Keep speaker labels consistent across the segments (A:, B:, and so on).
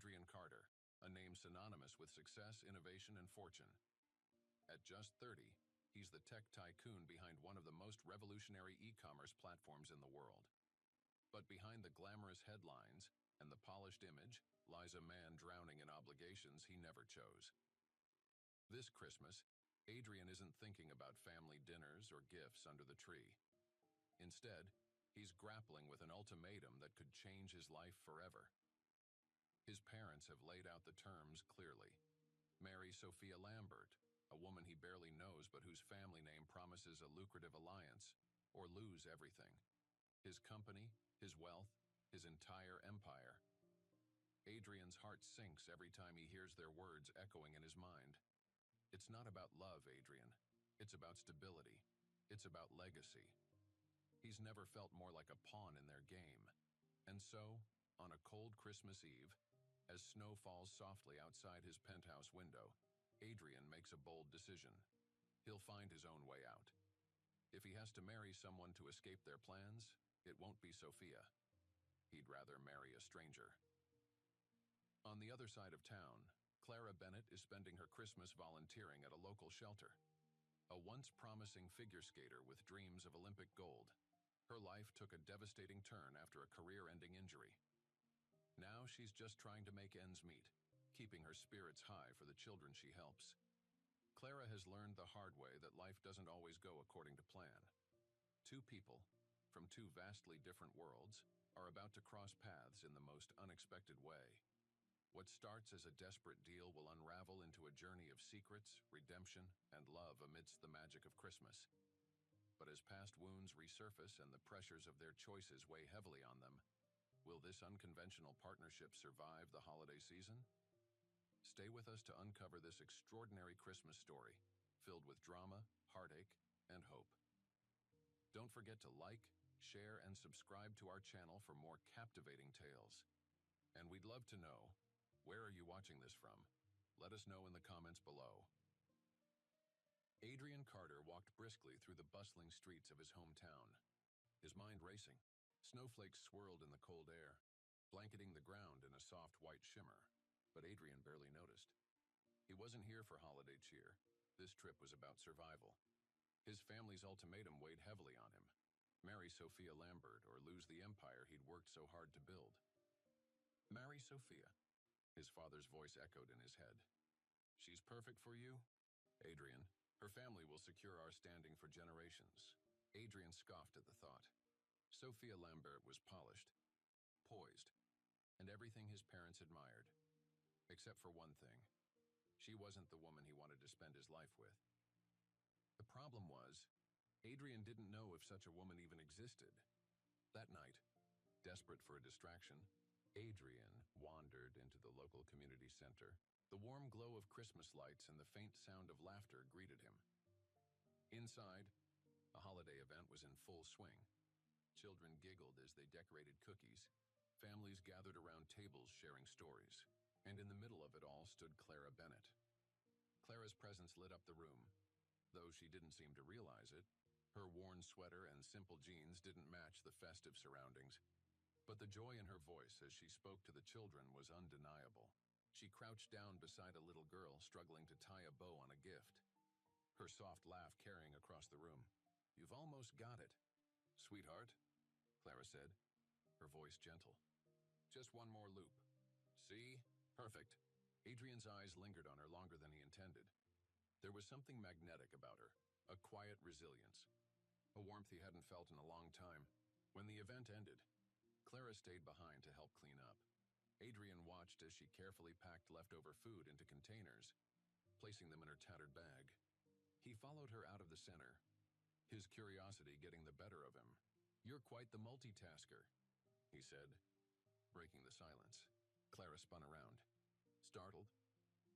A: Adrian Carter, a name synonymous with success, innovation, and fortune. At just 30, he's the tech tycoon behind one of the most revolutionary e-commerce platforms in the world. But behind the glamorous headlines and the polished image lies a man drowning in obligations he never chose. This Christmas, Adrian isn't thinking about family dinners or gifts under the tree. Instead, he's grappling with an ultimatum that could change his life forever. His parents have laid out the terms clearly. Marry Sophia Lambert, a woman he barely knows but whose family name promises a lucrative alliance, or lose everything. His company, his wealth, his entire empire. Adrian's heart sinks every time he hears their words echoing in his mind. It's not about love, Adrian. It's about stability. It's about legacy. He's never felt more like a pawn in their game. And so, on a cold Christmas Eve, as snow falls softly outside his penthouse window, Adrian makes a bold decision. He'll find his own way out. If he has to marry someone to escape their plans, it won't be Sophia. He'd rather marry a stranger. On the other side of town, Clara Bennett is spending her Christmas volunteering at a local shelter. A once promising figure skater with dreams of Olympic gold, her life took a devastating turn after a career-ending injury. Now she's just trying to make ends meet, keeping her spirits high for the children she helps. Clara has learned the hard way that life doesn't always go according to plan. Two people, from two vastly different worlds, are about to cross paths in the most unexpected way. What starts as a desperate deal will unravel into a journey of secrets, redemption, and love amidst the magic of Christmas. But as past wounds resurface and the pressures of their choices weigh heavily on them, will this unconventional partnership survive the holiday season? Stay with us to uncover this extraordinary Christmas story, filled with drama, heartache, and hope. Don't forget to like, share, and subscribe to our channel for more captivating tales. And we'd love to know, where are you watching this from? Let us know in the comments below. Adrian Carter walked briskly through the bustling streets of his hometown, his mind racing. Snowflakes swirled in the cold air, blanketing the ground in a soft white shimmer, but Adrian barely noticed. He wasn't here for holiday cheer. This trip was about survival. His family's ultimatum weighed heavily on him. Marry Sophia Lambert or lose the empire he'd worked so hard to build. Marry Sophia, his father's voice echoed in his head. She's perfect for you? Adrian, her family will secure our standing for generations. Adrian scoffed at the thought. Sophia Lambert was polished, poised, and everything his parents admired. Except for one thing. She wasn't the woman he wanted to spend his life with. The problem was, Adrian didn't know if such a woman even existed. That night, desperate for a distraction, Adrian wandered into the local community center. The warm glow of Christmas lights and the faint sound of laughter greeted him. Inside, a holiday event was in full swing. Children giggled as they decorated cookies. Families gathered around tables sharing stories. And in the middle of it all stood Clara Bennett. Clara's presence lit up the room. Though she didn't seem to realize it, her worn sweater and simple jeans didn't match the festive surroundings. But the joy in her voice as she spoke to the children was undeniable. She crouched down beside a little girl struggling to tie a bow on a gift. Her soft laugh carrying across the room. "You've almost got it, sweetheart," Clara said, her voice gentle. "Just one more loop. See? Perfect." Adrian's eyes lingered on her longer than he intended. There was something magnetic about her, a quiet resilience, a warmth he hadn't felt in a long time. When the event ended, Clara stayed behind to help clean up. Adrian watched as she carefully packed leftover food into containers, placing them in her tattered bag. He followed her out of the center, his curiosity getting the better of him. "You're quite the multitasker," he said, breaking the silence. Clara spun around, startled,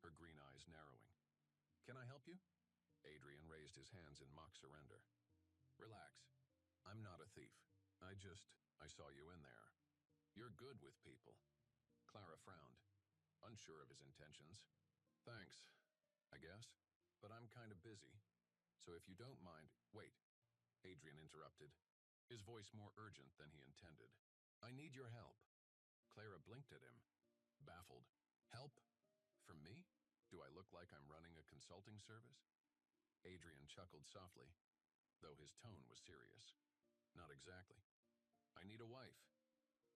A: her green eyes narrowing. "Can I help you?" Adrian raised his hands in mock surrender. "Relax. I'm not a thief. I saw you in there. You're good with people." Clara frowned, unsure of his intentions. "Thanks, I guess, but I'm kind of busy. So if you don't mind—" "Wait," Adrian interrupted, his voice more urgent than he intended. "I need your help." Clara blinked at him, baffled. Do I look like I'm running a consulting service? Adrian chuckled softly, though his tone was serious. Not exactly. I need a wife.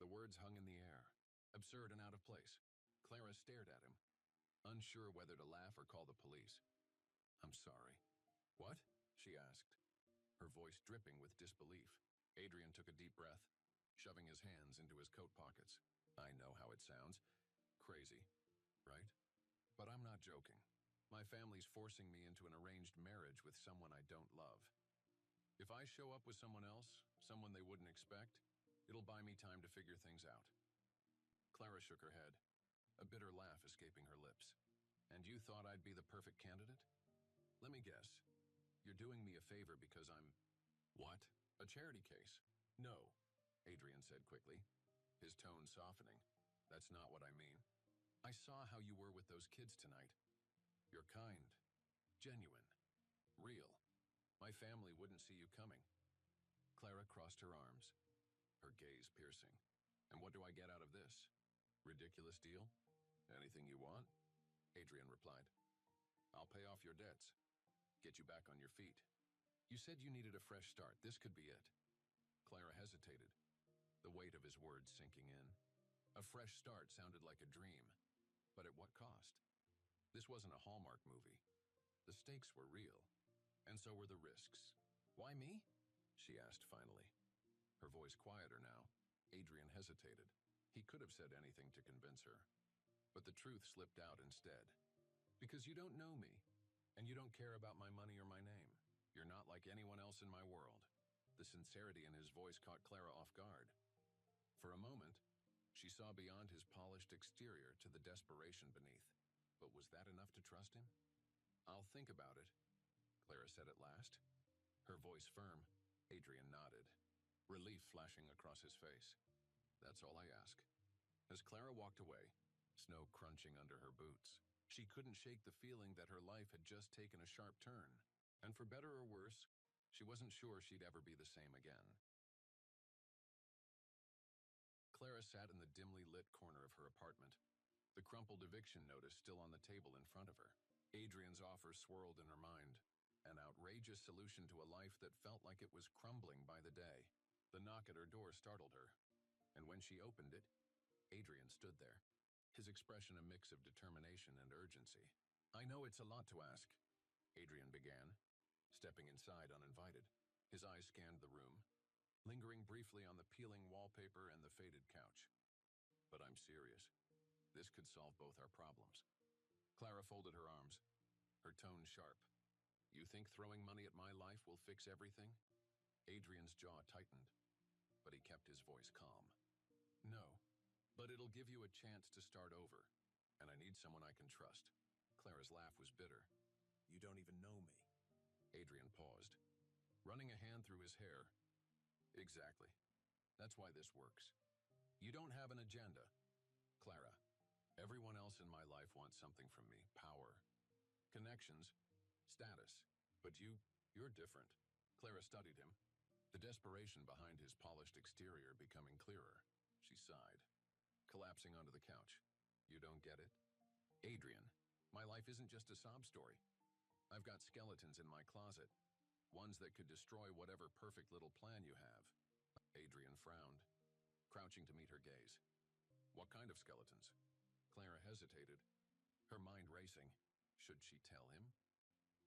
A: The words hung in the air, absurd and out of place. Clara stared at him, unsure whether to laugh or call the police. I'm sorry. What? She asked, her voice dripping with disbelief. Adrian took a deep breath, shoving his hands into his coat pockets. I know how it sounds. Crazy, right? But I'm not joking. My family's forcing me into an arranged marriage with someone I don't love. If I show up with someone else, someone they wouldn't expect, it'll buy me time to figure things out. Clara shook her head, a bitter laugh escaping her lips. And you thought I'd be the perfect candidate? Let me guess. You're doing me a favor because I'm... What? A charity case? No, Adrian said quickly, his tone softening. That's not what I mean. I saw how you were with those kids tonight. You're kind, genuine, real. My family wouldn't see you coming. Clara crossed her arms, her gaze piercing. And what do I get out of this? Ridiculous deal? Anything you want? Adrian replied. I'll pay off your debts. Get you back on your feet. You said you needed a fresh start. This could be it. Clara hesitated, the weight of his words sinking in. A fresh start sounded like a dream. But at what cost? This wasn't a Hallmark movie. The stakes were real, and so were the risks. Why me? She asked finally. Her voice quieter now. Adrian hesitated. He could have said anything to convince her. But the truth slipped out instead. Because you don't know me, and you don't care about my money or my name. You're not like anyone else in my world. The sincerity in his voice caught Clara off guard. For a moment, she saw beyond his polished exterior to the desperation beneath. But was that enough to trust him? I'll think about it, Clara said at last. Her voice firm. Adrian nodded, relief flashing across his face. That's all I ask. As Clara walked away, snow crunching under her boots, she couldn't shake the feeling that her life had just taken a sharp turn. And for better or worse, she wasn't sure she'd ever be the same again. Clara sat in the dimly lit corner of her apartment, the crumpled eviction notice still on the table in front of her. Adrian's offer swirled in her mind, an outrageous solution to a life that felt like it was crumbling by the day. The knock at her door startled her, and when she opened it, Adrian stood there, his expression a mix of determination and urgency. I know it's a lot to ask, Adrian began, stepping inside uninvited. His eyes scanned the room, lingering briefly on the peeling wallpaper and the faded couch. But I'm serious. This could solve both our problems. Clara folded her arms, her tone sharp. You think throwing money at my life will fix everything? Adrian's jaw tightened, but he kept his voice calm. No, but it'll give you a chance to start over, and I need someone I can trust. Clara's laugh was bitter. You don't even know me. Adrian paused, running a hand through his hair. Exactly. That's why this works. You don't have an agenda. Clara, everyone else in my life wants something from me. Power, connections, status. But you're different. Clara studied him, the desperation behind his polished exterior becoming clearer. She sighed, collapsing onto the couch. You don't get it? Adrian, my life isn't just a sob story. I've got skeletons in my closet, ones that could destroy whatever perfect little plan you have. Adrian frowned, crouching to meet her gaze. What kind of skeletons? Clara hesitated, her mind racing. Should she tell him?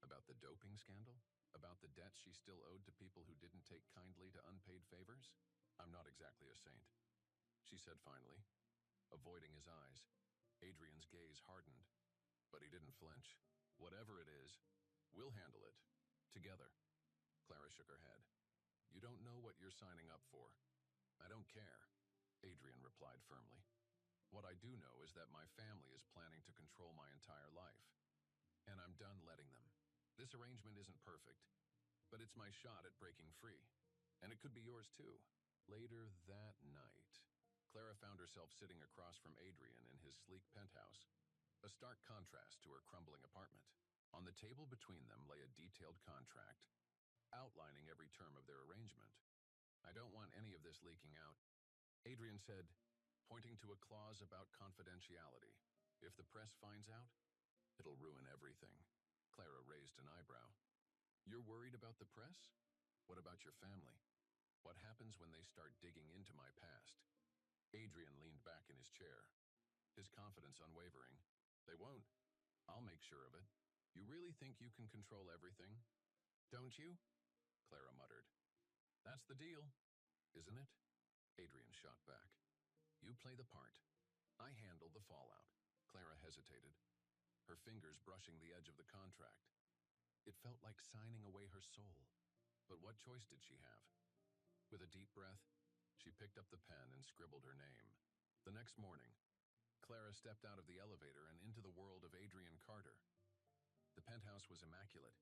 A: About the doping scandal? About the debts she still owed to people who didn't take kindly to unpaid favors? I'm not exactly a saint, she said finally, avoiding his eyes. Adrian's gaze hardened, but he didn't flinch. Whatever it is, we'll handle it. Together. Clara shook her head. You don't know what you're signing up for. I don't care, Adrian replied firmly. What I do know is that my family is planning to control my entire life, and I'm done letting them. This arrangement isn't perfect, but it's my shot at breaking free, and it could be yours too. Later that night, Clara found herself sitting across from Adrian in his sleek penthouse, a stark contrast to her crumbling apartment. On the table between them lay a detailed contract, outlining every term of their arrangement. I don't want any of this leaking out, Adrian said, pointing to a clause about confidentiality. If the press finds out, It'll ruin everything. Clara raised an eyebrow. You're worried about the press? What about your family? What happens when they start digging into my past? Adrian leaned back in his chair, his confidence unwavering. They won't. I'll make sure of it. You really think you can control everything? Don't you? Clara muttered. That's the deal, isn't it? Adrian shot back. You play the part. I handle the fallout. Clara hesitated, her fingers brushing the edge of the contract. It felt like signing away her soul. But what choice did she have? With a deep breath, she picked up the pen and scribbled her name. The next morning, Clara stepped out of the elevator and into the world of Adrian Carter. The penthouse was immaculate,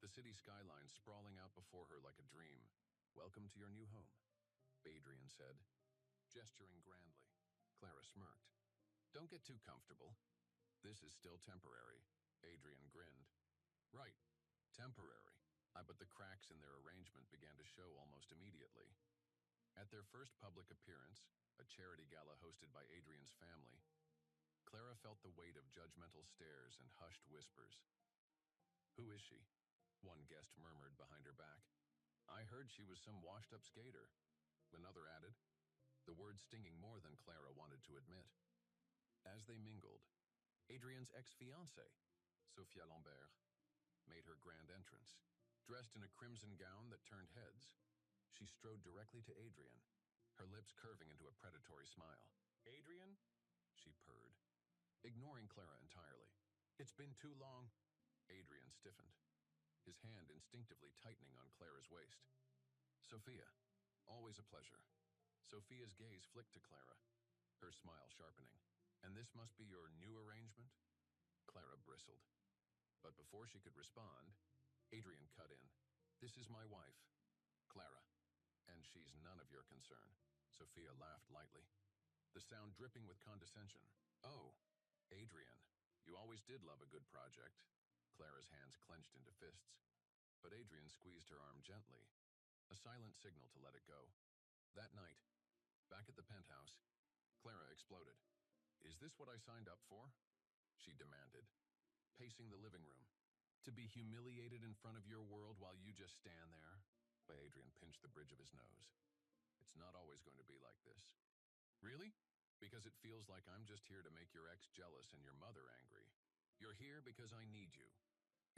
A: the city skyline sprawling out before her like a dream. Welcome to your new home, Adrian said, gesturing grandly. Clara smirked. Don't get too comfortable. This is still temporary, Adrian grinned. Right, temporary. But the cracks in their arrangement began to show almost immediately. At their first public appearance, a charity gala hosted by Adrian's family, Clara felt the weight of judgmental stares and hushed whispers. Who is she? One guest murmured behind her back. I heard she was some washed-up skater, another added, the word stinging more than Clara wanted to admit. As they mingled, Adrian's ex-fiancée, Sophia Lambert, made her grand entrance. Dressed in a crimson gown that turned heads, she strode directly to Adrian, her lips curving into a predatory smile. Adrian? She purred, ignoring Clara entirely. It's been too long. Adrian stiffened, his hand instinctively tightening on Clara's waist. Sophia, always a pleasure. Sophia's gaze flicked to Clara, her smile sharpening. And this must be your new arrangement? Clara bristled. But before she could respond, Adrian cut in. This is my wife, Clara, and she's none of your concern. Sophia laughed lightly, the sound dripping with condescension. Oh, Adrian, you always did love a good project. Clara's hands clenched into fists, but Adrian squeezed her arm gently, a silent signal to let it go. That night, back at the penthouse, Clara exploded. Is this what I signed up for? She demanded, pacing the living room. To be humiliated in front of your world while you just stand there? Adrian pinched the bridge of his nose. It's not always going to be like this. Really? Because it feels like I'm just here to make your ex jealous and your mother angry. You're here because I need you.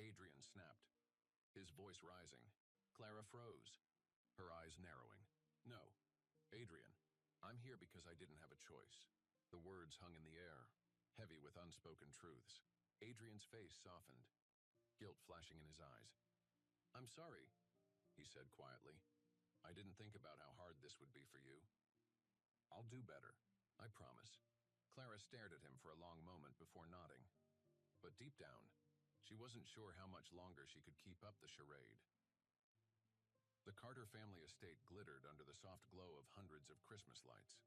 A: Adrian snapped, his voice rising. Clara froze, her eyes narrowing. No, Adrian, I'm here because I didn't have a choice. The words hung in the air, heavy with unspoken truths. Adrian's face softened, guilt flashing in his eyes. I'm sorry, he said quietly. I didn't think about how hard this would be for you. I'll do better, I promise. Clara stared at him for a long moment before nodding. But deep down, she wasn't sure how much longer she could keep up the charade. The Carter family estate glittered under the soft glow of hundreds of Christmas lights.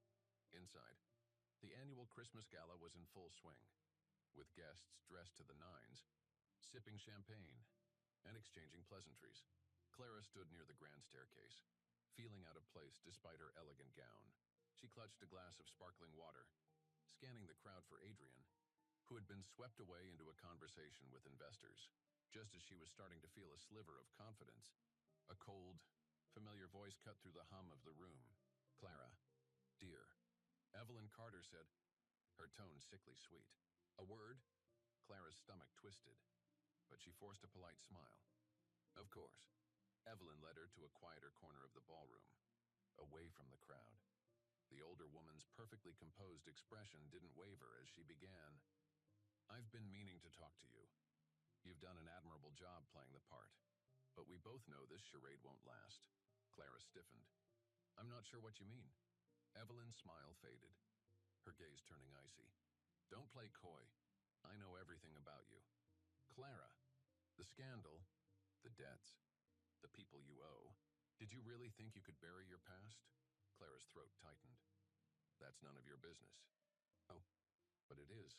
A: Inside, the annual Christmas gala was in full swing, with guests dressed to the nines, sipping champagne, and exchanging pleasantries. Clara stood near the grand staircase, feeling out of place despite her elegant gown. She clutched a glass of sparkling water, scanning the crowd for Adrian, who had been swept away into a conversation with investors. Just as she was starting to feel a sliver of confidence, a cold, familiar voice cut through the hum of the room. Clara, dear, Evelyn Carter said, her tone sickly sweet. A word? Clara's stomach twisted, but she forced a polite smile. Of course. Evelyn led her to a quieter corner of the ballroom, away from the crowd. The older woman's perfectly composed expression didn't waver as she began. I've been meaning to talk to you. You've done an admirable job playing the part, but we both know this charade won't last. Clara stiffened. I'm not sure what you mean. Evelyn's smile faded, her gaze turning icy. Don't play coy. I know everything about you. Clara, the scandal, the debts, the people you owe. Did you really think you could bury your past? Clara's throat tightened. That's none of your business. Oh, but it is,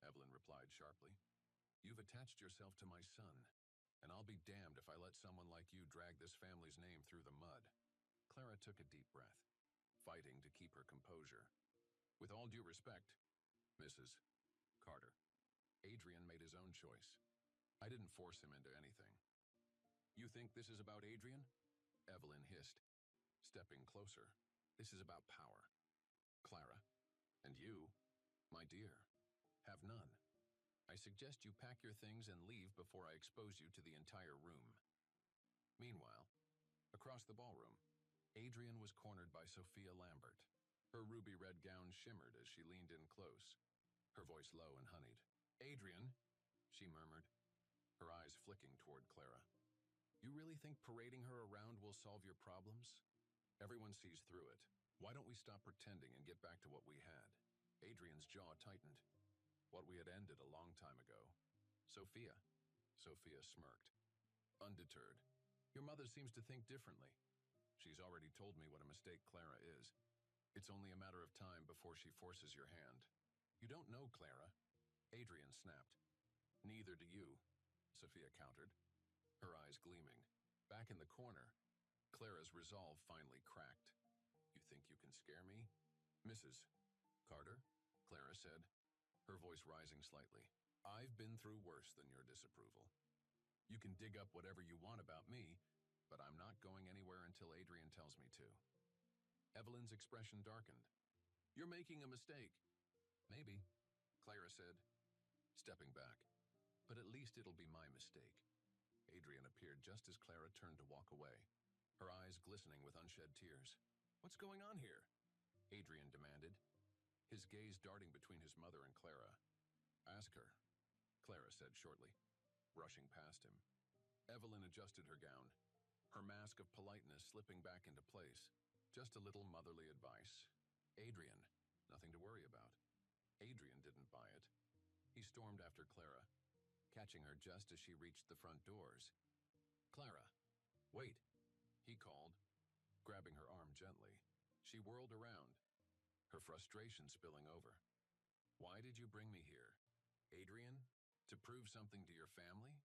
A: Evelyn replied sharply. You've attached yourself to my son, and I'll be damned if I let someone like you drag this family's name through the mud. Clara took a deep breath, fighting to keep her composure. With all due respect, Mrs. Carter, Adrian made his own choice. I didn't force him into anything. You think this is about Adrian? Evelyn hissed, stepping closer. This is about power. Clara. And you, my dear, have none. I suggest you pack your things and leave before I expose you to the entire room. Meanwhile, across the ballroom, Adrian was cornered by Sophia Lambert. Her ruby-red gown shimmered as she leaned in close, her voice low and honeyed. Adrian, she murmured, her eyes flicking toward Clara. You really think parading her around will solve your problems? Everyone sees through it. Why don't we stop pretending and get back to what we had? Adrian's jaw tightened. What we had ended a long time ago. Sophia. Sophia smirked. Undeterred. Your mother seems to think differently. She's already told me what a mistake Clara is. It's only a matter of time before she forces your hand. You don't know Clara. Adrian snapped. Neither do you, Sophia countered, her eyes gleaming. Back in the corner, Clara's resolve finally cracked. You think you can scare me? Mrs. Carter, Clara said, her voice rising slightly. I've been through worse than your disapproval. You can dig up whatever you want about me, but I'm not going anywhere until Adrian tells me to. Evelyn's expression darkened. You're making a mistake. Maybe, Clara said, stepping back. But at least it'll be my mistake. Adrian appeared just as Clara turned to walk away, her eyes glistening with unshed tears. What's going on here? Adrian demanded, his gaze darting between his mother and Clara. Ask her, Clara said shortly, rushing past him. Evelyn adjusted her gown, her mask of politeness slipping back into place. Just a little motherly advice. Adrian, nothing to worry about. Adrian didn't buy it. He stormed after Clara, catching her just as she reached the front doors. Clara, wait, he called, grabbing her arm gently. She whirled around, her frustration spilling over. Why did you bring me here? Adrian? To prove something to your family?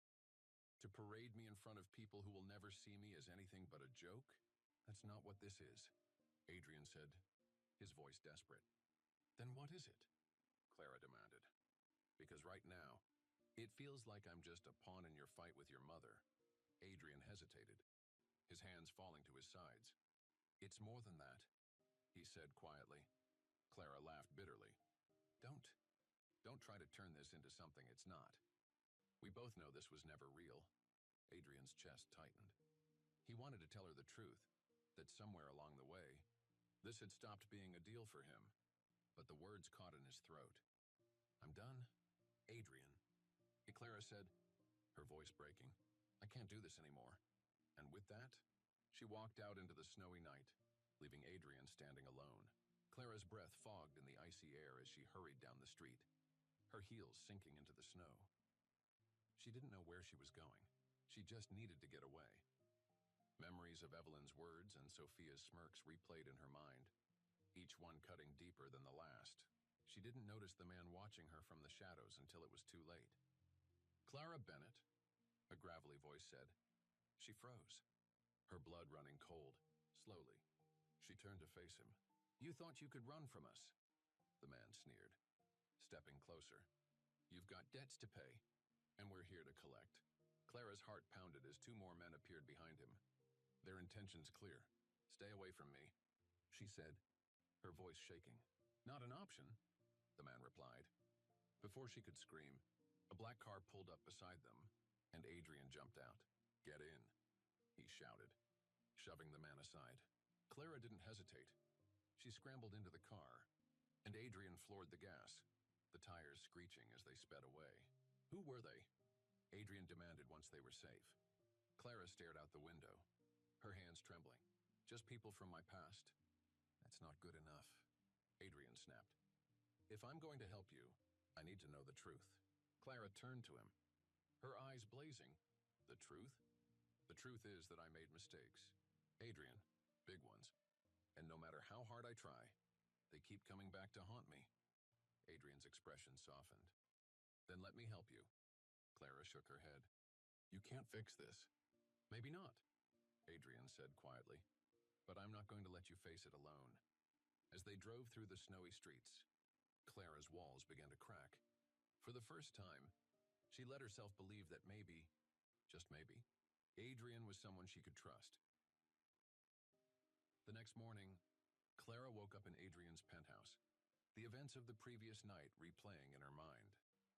A: To parade me in front of people who will never see me as anything but a joke? That's not what this is, Adrian said, his voice desperate. Then what is it? Clara demanded. Because right now, it feels like I'm just a pawn in your fight with your mother. Adrian hesitated, his hands falling to his sides. It's more than that, he said quietly. Clara laughed bitterly. Don't try to turn this into something it's not. We both know this was never real. Adrian's chest tightened. He wanted to tell her the truth, that somewhere along the way, this had stopped being a deal for him, but the words caught in his throat. I'm done, Adrian, Clara said, her voice breaking. I can't do this anymore. And with that, she walked out into the snowy night, leaving Adrian standing alone. Clara's breath fogged in the icy air as she hurried down the street, her heels sinking into the snow. She didn't know where she was going. She just needed to get away. Memories of Evelyn's words and Sophia's smirks replayed in her mind, each one cutting deeper than the last. She didn't notice the man watching her from the shadows until it was too late. Clara Bennett, a gravelly voice said. She froze, her blood running cold, slowly. She turned to face him. You thought you could run from us, the man sneered, stepping closer. You've got debts to pay, and we're here to collect. Clara's heart pounded as two more men appeared behind him. Their intentions clear. Stay away from me, she said, her voice shaking. Not an option, the man replied. Before she could scream, a black car pulled up beside them, and Adrian jumped out. Get in, he shouted, shoving the man aside. Clara didn't hesitate. She scrambled into the car, and Adrian floored the gas, the tires screeching as they sped away. Who were they? Adrian demanded once they were safe. Clara stared out the window, her hands trembling. Just people from my past. That's not good enough, Adrian snapped. If I'm going to help you, I need to know the truth. Clara turned to him, her eyes blazing. The truth? The truth is that I made mistakes. Adrian, big ones. And no matter how hard I try, they keep coming back to haunt me. Adrian's expression softened. Then let me help you. Clara shook her head. You can't fix this. Maybe not, Adrian said quietly. But I'm not going to let you face it alone. As they drove through the snowy streets, Clara's walls began to crack. For the first time, she let herself believe that maybe, just maybe, Adrian was someone she could trust. The next morning, Clara woke up in Adrian's penthouse, the events of the previous night replaying in her mind.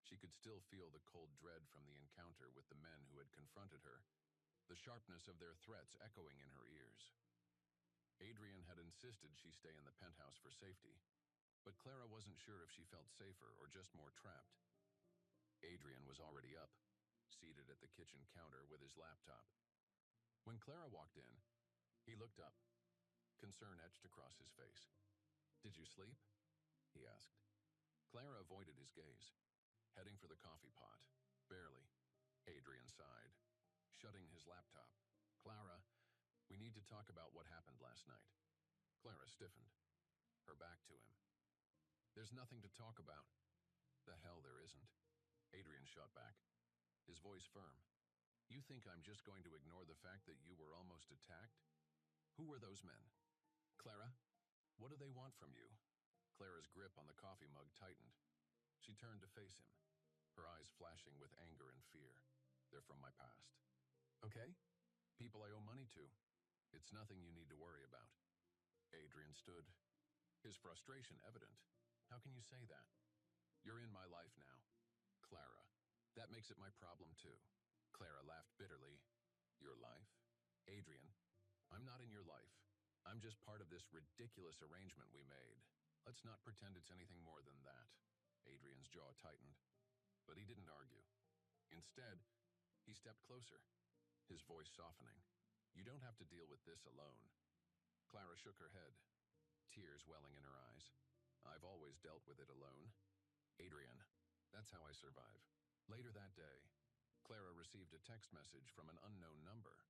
A: She could still feel the cold dread from the encounter with the men who had confronted her, the sharpness of their threats echoing in her ears. Adrian had insisted she stay in the penthouse for safety, but Clara wasn't sure if she felt safer or just more trapped. Adrian was already up, seated at the kitchen counter with his laptop. When Clara walked in, he looked up, concern etched across his face. "Did you sleep?" he asked. Clara avoided his gaze, heading for the coffee pot. "Barely," Adrian sighed, shutting his laptop. "Clara, we need to talk about what happened last night." Clara stiffened, her back to him. "There's nothing to talk about." "The hell there isn't," Adrian shot back, his voice firm. "You think I'm just going to ignore the fact that you were almost attacked? Who were those men? Clara, what do they want from you?" Clara's grip on the coffee mug tightened. She turned to face him, her eyes flashing with anger and fear. "They're from my past. Okay? People I owe money to. It's nothing you need to worry about." Adrian stood, his frustration evident. "How can you say that? You're in my life now." "Clara, that makes it my problem too." Clara laughed bitterly. "Your life? Adrian, I'm not in your life. I'm just part of this ridiculous arrangement we made. Let's not pretend it's anything more than that." Adrian's jaw tightened, but he didn't argue. Instead, he stepped closer, his voice softening. "You don't have to deal with this alone." Clara shook her head, tears welling in her eyes. "I've always dealt with it alone. Adrian, that's how I survive." Later that day, Clara received a text message from an unknown number.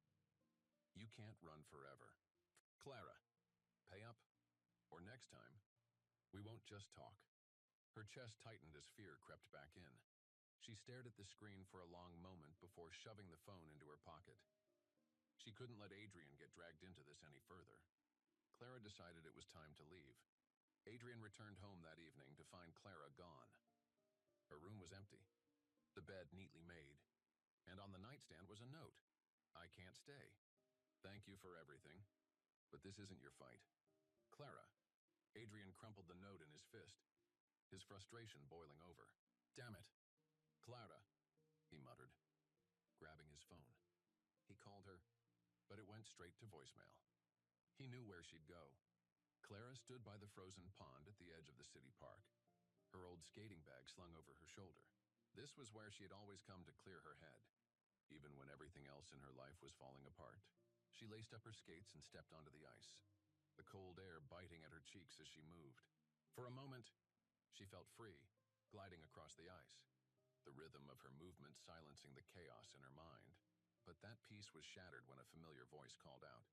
A: "You can't run forever. Clara, pay up, or next time, we won't just talk." Her chest tightened as fear crept back in. She stared at the screen for a long moment before shoving the phone into her pocket. She couldn't let Adrian get dragged into this any further. Clara decided it was time to leave. Adrian returned home that evening to find Clara gone. Her room was empty, the bed neatly made, and on the nightstand was a note. "I can't stay. Thank you for everything, but this isn't your fight. Clara." Adrian crumpled the note in his fist, his frustration boiling over. "Damn it. Clara," he muttered, grabbing his phone. He called her, but it went straight to voicemail. He knew where she'd go. Clara stood by the frozen pond at the edge of the city park, her old skating bag slung over her shoulder. This was where she had always come to clear her head, even when everything else in her life was falling apart. She laced up her skates and stepped onto the ice, the cold air biting at her cheeks as she moved. For a moment, she felt free, gliding across the ice, the rhythm of her movement silencing the chaos in her mind. But that peace was shattered when a familiar voice called out.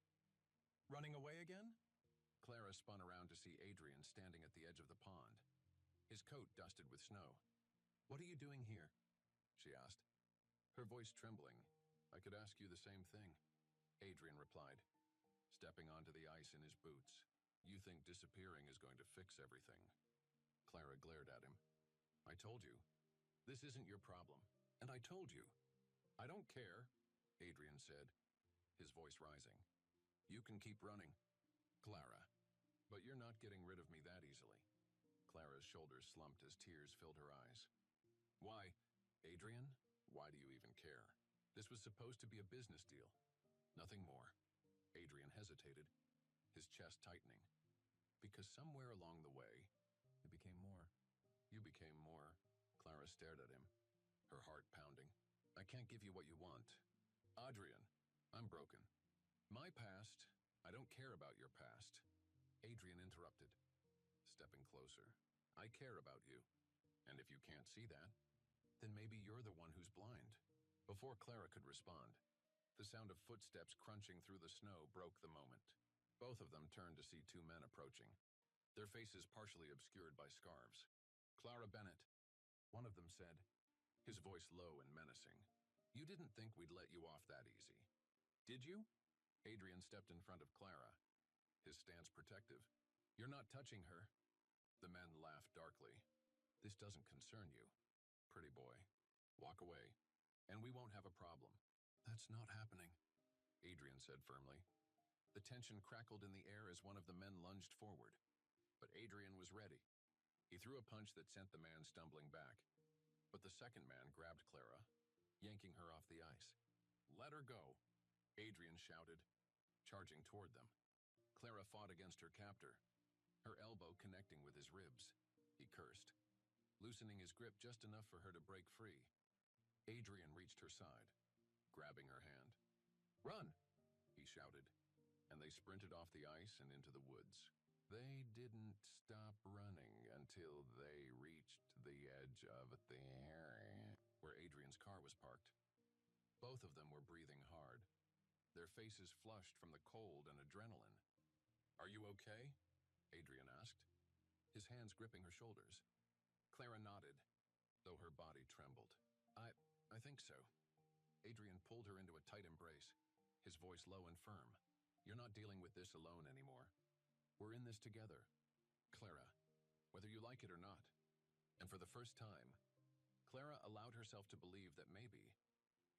A: "Running away again?" Clara spun around to see Adrian standing at the edge of the pond, his coat dusted with snow. "What are you doing here?" she asked, her voice trembling. "I could ask you the same thing," Adrian replied, stepping onto the ice in his boots. "You think disappearing is going to fix everything." Clara glared at him. "I told you, this isn't your problem. And I told you." "I don't care," Adrian said, his voice rising. "You can keep running, Clara, but you're not getting rid of me that easily." Clara's shoulders slumped as tears filled her eyes. "Why, Adrian, why do you even care? This was supposed to be a business deal, nothing more." Adrian hesitated, his chest tightening. "Because somewhere along the way, it became more. You became more." Clara stared at him, her heart pounding. "I can't give you what you want. Adrian, I'm broken. My past, I don't care about your past." Adrian interrupted, stepping closer. "I care about you. And if you can't see that, then maybe you're the one who's blind." Before Clara could respond, the sound of footsteps crunching through the snow broke the moment. Both of them turned to see two men approaching, their faces partially obscured by scarves. "Clara Bennett," one of them said, his voice low and menacing. "You didn't think we'd let you off that easy, did you?" Adrian stepped in front of Clara, his stance protective. "You're not touching her." The men laughed darkly. "This doesn't concern you. pretty boy. Walk away, and we won't have a problem." "That's not happening," Adrian said firmly. The tension crackled in the air as one of the men lunged forward. But Adrian was ready. He threw a punch that sent the man stumbling back. But the second man grabbed Clara, yanking her off the ice. "Let her go," Adrian shouted, charging toward them. Clara fought against her captor, her elbow connecting with his ribs. He cursed, loosening his grip just enough for her to break free. Adrian reached her side, grabbing her hand. "Run!" he shouted, and they sprinted off the ice and into the woods. They didn't stop running until they reached the edge of the area where Adrian's car was parked. Both of them were breathing hard, their faces flushed from the cold and adrenaline. "Are you okay?" Adrian asked, his hands gripping her shoulders. Clara nodded, though her body trembled. I think so." Adrian pulled her into a tight embrace, his voice low and firm. "You're not dealing with this alone anymore. We're in this together, Clara, whether you like it or not." And for the first time, Clara allowed herself to believe that maybe,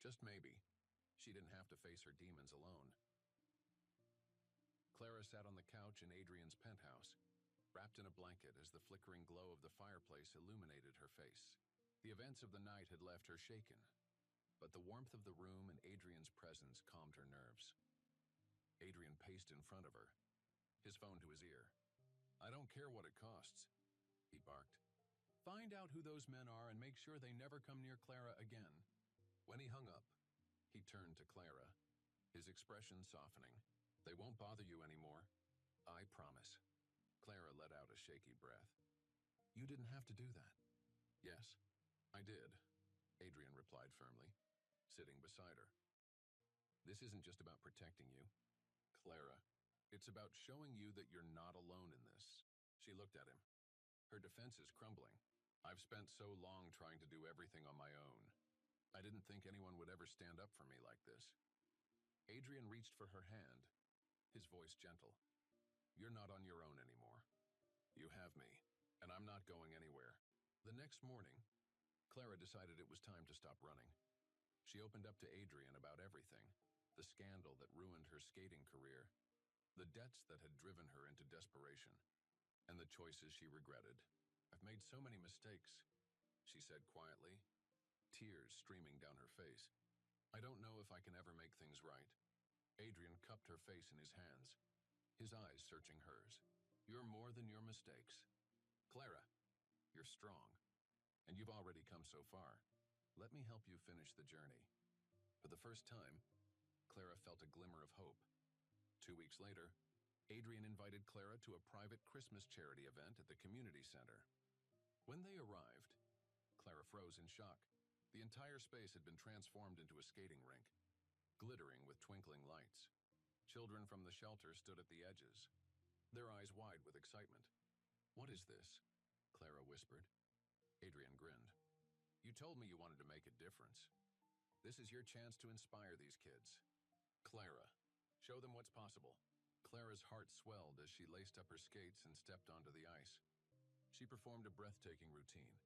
A: just maybe, she didn't have to face her demons alone. Clara sat on the couch in Adrian's penthouse, wrapped in a blanket as the flickering glow of the fireplace illuminated her face. The events of the night had left her shaken, but the warmth of the room and Adrian's presence calmed her nerves. Adrian paced in front of her, his phone to his ear. "I don't care what it costs," he barked. "Find out who those men are and make sure they never come near Clara again." When he hung up, he turned to Clara, his expression softening. "They won't bother you anymore. I promise." Clara let out a shaky breath. "You didn't have to do that." "Yes, I did," Adrian replied firmly, sitting beside her. "This isn't just about protecting you, Clara. It's about showing you that you're not alone in this." She looked at him, her defenses crumbling. "I've spent so long trying to do everything on my own. I didn't think anyone would ever stand up for me like this." Adrian reached for her hand, his voice gentle. "You're not on your own anymore. You have me, and I'm not going anywhere." The next morning, Clara decided it was time to stop running. She opened up to Adrian about everything, the scandal that ruined her skating career, the debts that had driven her into desperation, and the choices she regretted. "I've made so many mistakes," she said quietly, tears streaming down her face. "I don't know if I can ever make things right." Adrian cupped her face in his hands, his eyes searching hers. "You're more than your mistakes. Clara, you're strong, and you've already come so far. Let me help you finish the journey." For the first time, Clara felt a glimmer of hope. 2 weeks later, Adrian invited Clara to a private Christmas charity event at the community center. When they arrived, Clara froze in shock. The entire space had been transformed into a skating rink, glittering with twinkling lights. Children from the shelter stood at the edges, their eyes wide with excitement. "What is this?" Clara whispered. Adrian grinned. "You told me you wanted to make a difference. This is your chance to inspire these kids. Clara, show them what's possible." Clara's heart swelled as she laced up her skates and stepped onto the ice. She performed a breathtaking routine,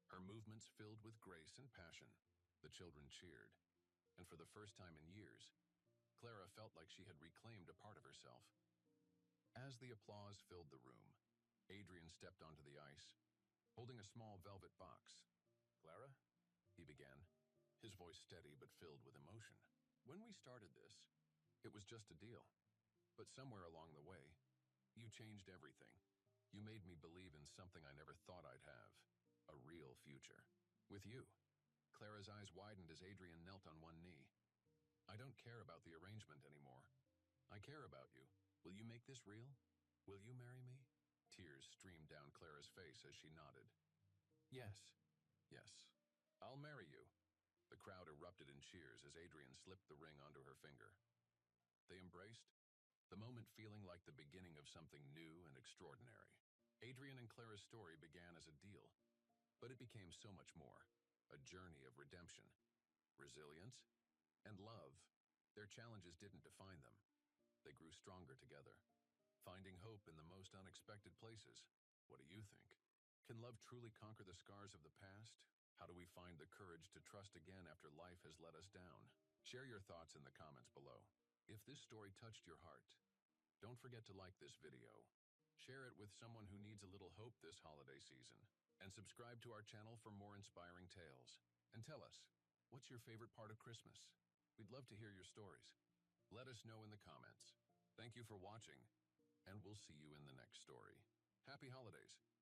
A: her movements filled with grace and passion. The children cheered, and for the first time in years, Clara felt like she had reclaimed a part of herself. As the applause filled the room, Adrian stepped onto the ice, holding a small velvet box. "Clara," he began, his voice steady but filled with emotion. "When we started this, it was just a deal. But somewhere along the way, you changed everything. You made me believe in something I never thought I'd have, a real future. With you." Clara's eyes widened as Adrian knelt on one knee. "I don't care about the arrangement anymore. I care about you. Will you make this real? Will you marry me?" Tears streamed down Clara's face as she nodded. "Yes, yes, I'll marry you." The crowd erupted in cheers as Adrian slipped the ring onto her finger. They embraced, the moment feeling like the beginning of something new and extraordinary. Adrian and Clara's story began as a deal, but it became so much more, a journey of redemption, resilience, and love. Their challenges didn't define them. They grew stronger together, finding hope in the most unexpected places. What do you think? Can love truly conquer the scars of the past, How do we find the courage to trust again after life has let us down? Share your thoughts in the comments below. If this story touched your heart, don't forget to like this video. Share it with someone who needs a little hope this holiday season. And subscribe to our channel for more inspiring tales. And tell us, what's your favorite part of Christmas? We'd love to hear your stories. Let us know in the comments. Thank you for watching, and we'll see you in the next story. Happy holidays!